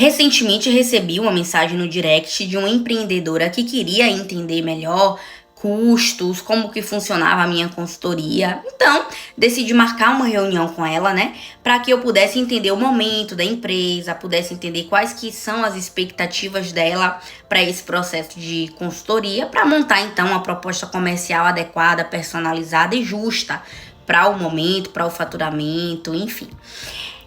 Recentemente recebi uma mensagem no direct de uma empreendedora que queria entender melhor custos, como que funcionava a minha consultoria. Então, decidi marcar uma reunião com ela, né, para que eu pudesse entender o momento da empresa, pudesse entender quais que são as expectativas dela para esse processo de consultoria, para montar então uma proposta comercial adequada, personalizada e justa para o momento, para o faturamento, enfim.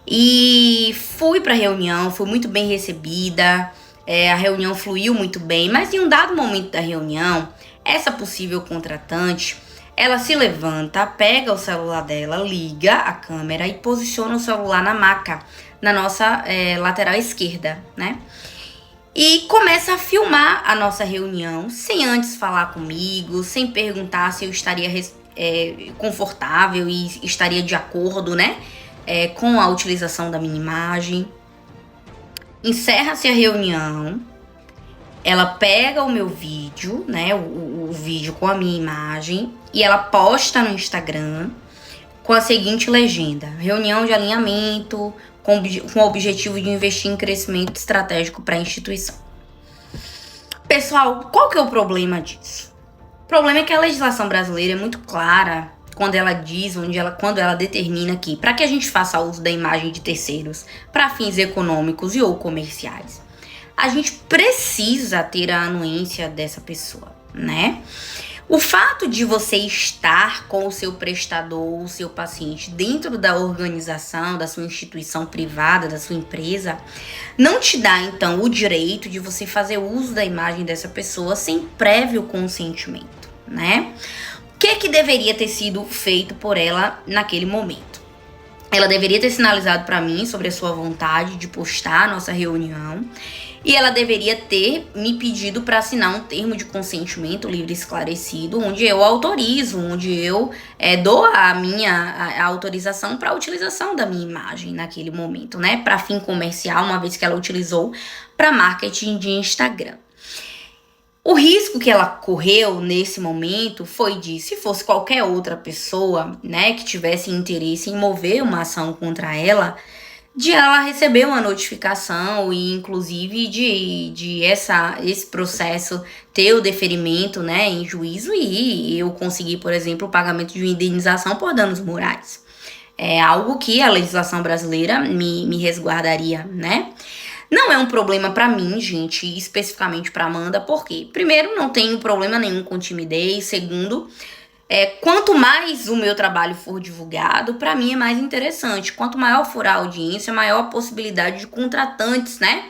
E fui para a reunião, fui muito bem recebida, a reunião fluiu muito bem, mas em um dado momento da reunião, essa possível contratante, ela se levanta, pega o celular dela, liga a câmera e posiciona o celular na maca, na nossa lateral esquerda, né? E começa a filmar a nossa reunião, sem antes falar comigo, sem perguntar se eu estaria confortável e estaria de acordo, né? Com a utilização da minha imagem. Encerra-se a reunião. Ela pega o meu vídeo, né, o vídeo com a minha imagem, e ela posta no Instagram com a seguinte legenda: reunião de alinhamento com o objetivo de investir em crescimento estratégico para a instituição. Pessoal, qual que é o problema disso? O problema é que a legislação brasileira é muito clara quando ela diz, quando ela determina que para que a gente faça uso da imagem de terceiros para fins econômicos e ou comerciais, a gente precisa ter a anuência dessa pessoa, né? O fato de você estar com o seu prestador, o seu paciente dentro da organização, da sua instituição privada, da sua empresa, não te dá, então, o direito de você fazer uso da imagem dessa pessoa sem prévio consentimento, né? O que deveria ter sido feito por ela naquele momento? Ela deveria ter sinalizado para mim sobre a sua vontade de postar a nossa reunião. E ela deveria ter me pedido para assinar um termo de consentimento livre e esclarecido, onde eu autorizo, onde eu dou a minha autorização para a utilização da minha imagem naquele momento, né? Para fim comercial, uma vez que ela utilizou para marketing de Instagram. O risco que ela correu nesse momento foi de, se fosse qualquer outra pessoa, né, que tivesse interesse em mover uma ação contra ela, de ela receber uma notificação e, inclusive, de esse processo ter o deferimento, né, em juízo e eu conseguir, por exemplo, o pagamento de uma indenização por danos morais. É algo que a legislação brasileira me resguardaria, né? Não é um problema pra mim, gente, especificamente pra Amanda, porque, primeiro, não tenho problema nenhum com timidez, segundo, quanto mais o meu trabalho for divulgado, para mim é mais interessante. Quanto maior for a audiência, maior a possibilidade de contratantes, né,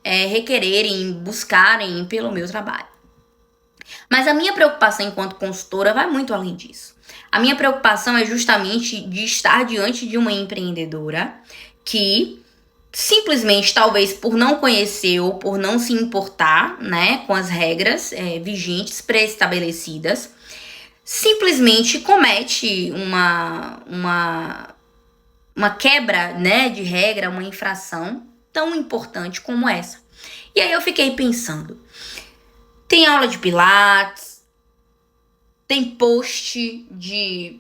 requererem, buscarem pelo meu trabalho. Mas a minha preocupação enquanto consultora vai muito além disso. A minha preocupação é justamente de estar diante de uma empreendedora que simplesmente, talvez por não conhecer ou por não se importar, né, com as regras vigentes, pré-estabelecidas, simplesmente comete uma quebra, né, de regra, uma infração tão importante como essa. E aí eu fiquei pensando, tem aula de pilates, tem post de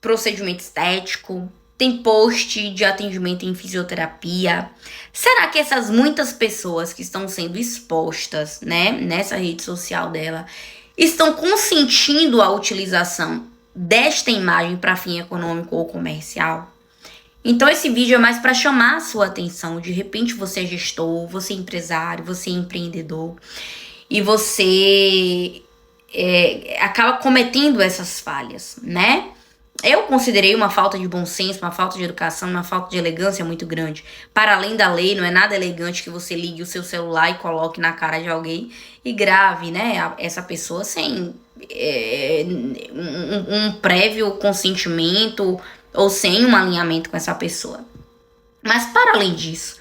procedimento estético, tem post de atendimento em fisioterapia. Será que essas muitas pessoas que estão sendo expostas, né, nessa rede social dela, estão consentindo a utilização desta imagem para fim econômico ou comercial? Então esse vídeo é mais para chamar a sua atenção. De repente você é gestor, você é empresário, você é empreendedor e você acaba cometendo essas falhas, né? Eu considerei uma falta de bom senso, uma falta de educação, uma falta de elegância muito grande. Para além da lei, não é nada elegante que você ligue o seu celular e coloque na cara de alguém e grave, né, essa pessoa sem um prévio consentimento ou sem um alinhamento com essa pessoa. Mas para além disso,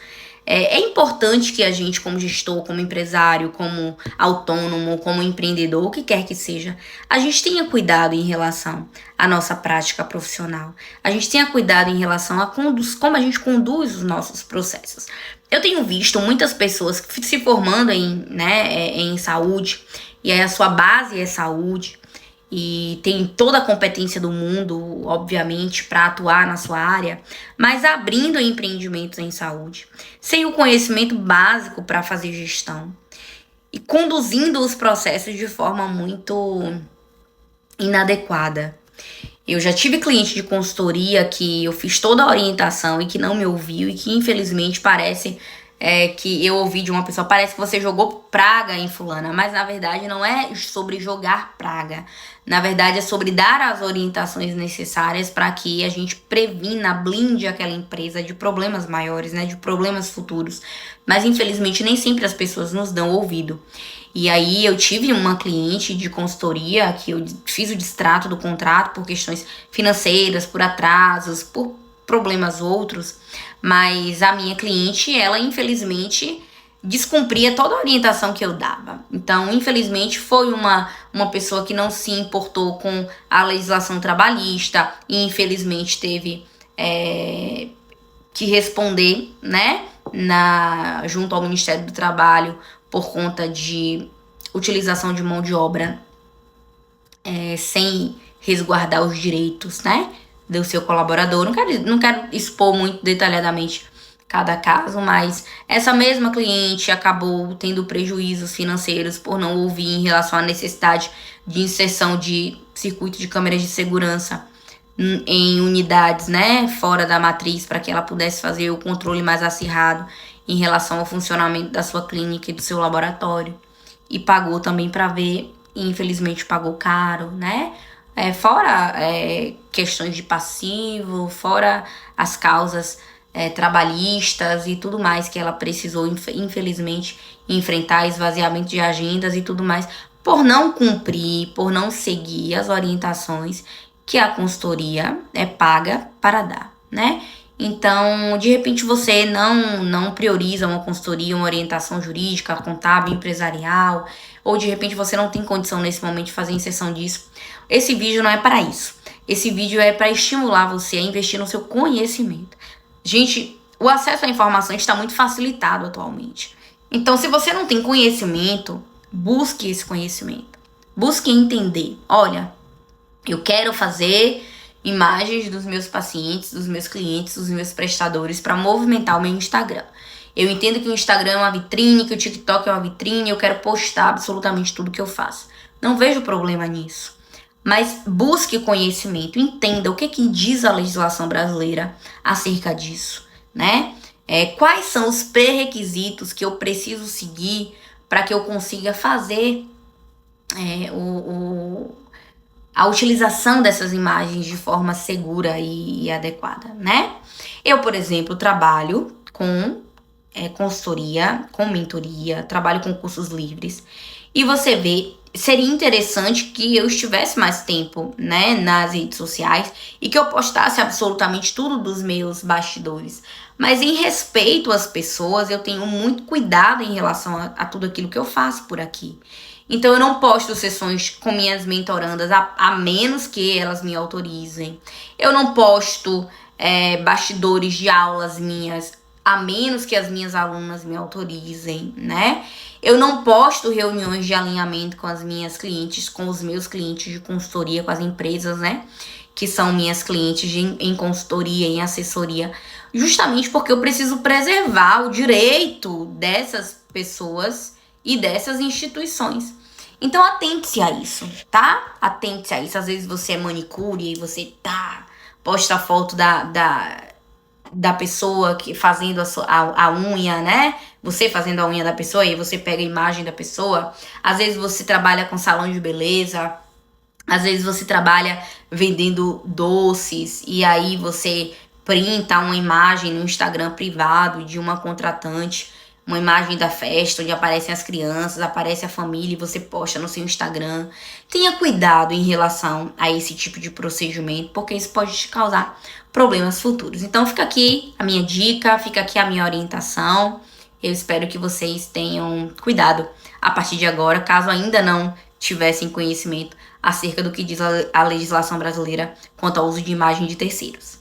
é importante que a gente, como gestor, como empresário, como autônomo, como empreendedor, o que quer que seja, a gente tenha cuidado em relação à nossa prática profissional. A gente tenha cuidado em relação a como a gente conduz os nossos processos. Eu tenho visto muitas pessoas se formando em saúde, e aí a sua base é saúde, e tem toda a competência do mundo, obviamente, para atuar na sua área, mas abrindo empreendimentos em saúde, sem o conhecimento básico para fazer gestão e conduzindo os processos de forma muito inadequada. Eu já tive cliente de consultoria que eu fiz toda a orientação e que não me ouviu e que infelizmente parece que eu ouvi de uma pessoa, parece que você jogou praga em fulana, mas na verdade não é sobre jogar praga. Na verdade é sobre dar as orientações necessárias para que a gente previna, blinde aquela empresa de problemas maiores, né, de problemas futuros. Mas infelizmente nem sempre as pessoas nos dão ouvido. E aí eu tive uma cliente de consultoria que eu fiz o distrato do contrato por questões financeiras, por atrasos, por problemas outros, mas a minha cliente, ela infelizmente descumpria toda a orientação que eu dava. Então, infelizmente, foi uma pessoa que não se importou com a legislação trabalhista e infelizmente teve que responder, né, junto ao Ministério do Trabalho por conta de utilização de mão de obra sem resguardar os direitos, né, do seu colaborador. Não quero expor muito detalhadamente cada caso, mas essa mesma cliente acabou tendo prejuízos financeiros por não ouvir em relação à necessidade de inserção de circuito de câmeras de segurança em unidades, né, fora da matriz, para que ela pudesse fazer o controle mais acirrado em relação ao funcionamento da sua clínica e do seu laboratório. E pagou também para ver, e infelizmente pagou caro, né? Fora questões de passivo, fora as causas trabalhistas e tudo mais que ela precisou, infelizmente, enfrentar, esvaziamento de agendas e tudo mais, por não cumprir, por não seguir as orientações que a consultoria é paga para dar, né? Então, de repente, você não prioriza uma consultoria, uma orientação jurídica, contábil, empresarial, ou de repente você não tem condição nesse momento de fazer inserção disso. Esse vídeo não é para isso. Esse vídeo é para estimular você a investir no seu conhecimento. Gente, o acesso à informação está muito facilitado atualmente. Então, se você não tem conhecimento, busque esse conhecimento. Busque entender. Olha, eu quero fazer imagens dos meus pacientes, dos meus clientes, dos meus prestadores para movimentar o meu Instagram. Eu entendo que o Instagram é uma vitrine, que o TikTok é uma vitrine, eu quero postar absolutamente tudo que eu faço. Não vejo problema nisso. Mas busque conhecimento, entenda o que diz a legislação brasileira acerca disso, né? Quais são os pré-requisitos que eu preciso seguir para que eu consiga fazer a utilização dessas imagens de forma segura e adequada, né? Eu, por exemplo, trabalho com consultoria, com mentoria, trabalho com cursos livres. E você vê, seria interessante que eu estivesse mais tempo, né, nas redes sociais e que eu postasse absolutamente tudo dos meus bastidores. Mas em respeito às pessoas, eu tenho muito cuidado em relação a tudo aquilo que eu faço por aqui. Então eu não posto sessões com minhas mentorandas a menos que elas me autorizem. Eu não posto bastidores de aulas minhas a menos que as minhas alunas me autorizem, né? Eu não posto reuniões de alinhamento com as minhas clientes, com os meus clientes de consultoria, com as empresas, né? Que são minhas clientes em consultoria, em assessoria, justamente porque eu preciso preservar o direito dessas pessoas e dessas instituições. Então atente-se a isso, tá? Atente-se a isso. Às vezes você é manicure e você posta a foto da pessoa que fazendo a unha, né? Você fazendo a unha da pessoa e você pega a imagem da pessoa. Às vezes você trabalha com salão de beleza. Às vezes você trabalha vendendo doces e aí você printa uma imagem no Instagram privado de uma contratante, uma imagem da festa onde aparecem as crianças, aparece a família e você posta no seu Instagram. Tenha cuidado em relação a esse tipo de procedimento, porque isso pode te causar problemas futuros. Então fica aqui a minha dica, fica aqui a minha orientação. Eu espero que vocês tenham cuidado a partir de agora, caso ainda não tivessem conhecimento acerca do que diz a legislação brasileira quanto ao uso de imagem de terceiros.